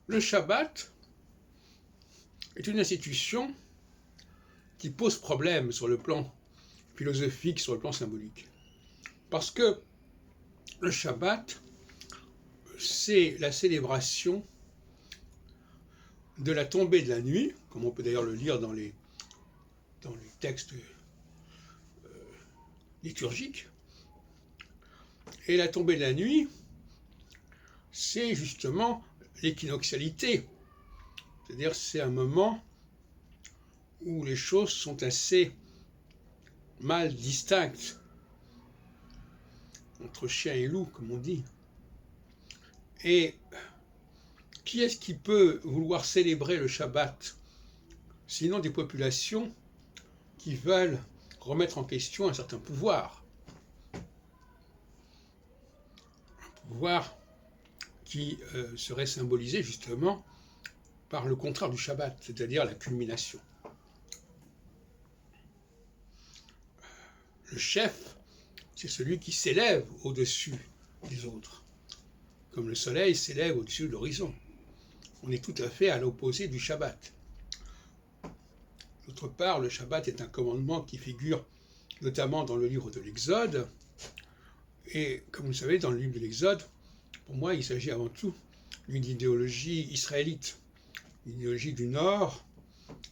Le Shabbat est une institution qui pose problème sur le plan philosophique, sur le plan symbolique. Parce que le Shabbat, c'est la célébration de la tombée de la nuit, comme on peut d'ailleurs le lire dans les textes liturgiques. Et la tombée de la nuit, c'est justement l'équinoxialité. C'est-à-dire c'est un moment où les choses sont assez mal distinctes entre chien et loup, comme on dit. Et qui est-ce qui peut vouloir célébrer le Shabbat, sinon des populations qui veulent remettre en question un certain pouvoir. Un pouvoir qui serait symbolisé justement par le contraire du Shabbat, c'est-à-dire la culmination. Le chef, c'est celui qui s'élève au-dessus des autres, comme le soleil s'élève au-dessus de l'horizon. On est tout à fait à l'opposé du Shabbat. D'autre part, le Shabbat est un commandement qui figure notamment dans le livre de l'Exode. Et comme vous le savez, dans le livre de l'Exode, pour moi, il s'agit avant tout d'une idéologie israélite, une idéologie du Nord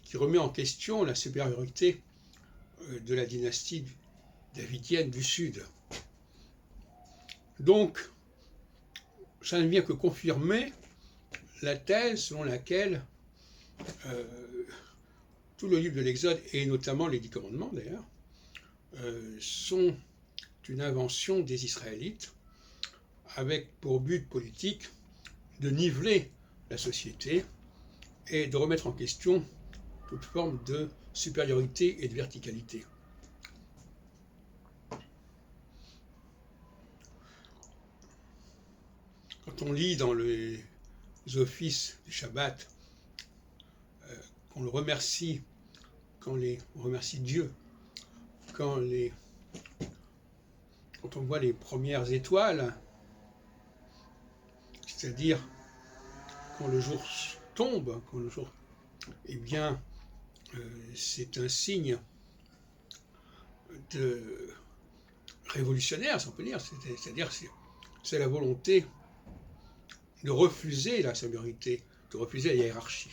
qui remet en question la supériorité de la dynastie davidienne du Sud. Donc, ça ne vient que confirmer la thèse selon laquelle tout le livre de l'Exode, et notamment les 10 commandements d'ailleurs, sont une invention des Israélites avec pour but politique de niveler la société et de remettre en question toute forme de supériorité et de verticalité. Quand on lit dans les offices du Shabbat qu'on le remercie, on remercie Dieu, quand on voit les premières étoiles, c'est-à-dire quand le jour tombe, quand le jour, eh bien, c'est un signe de révolutionnaire, si on peut dire, c'est-à-dire c'est la volonté de refuser la supériorité, de refuser la hiérarchie.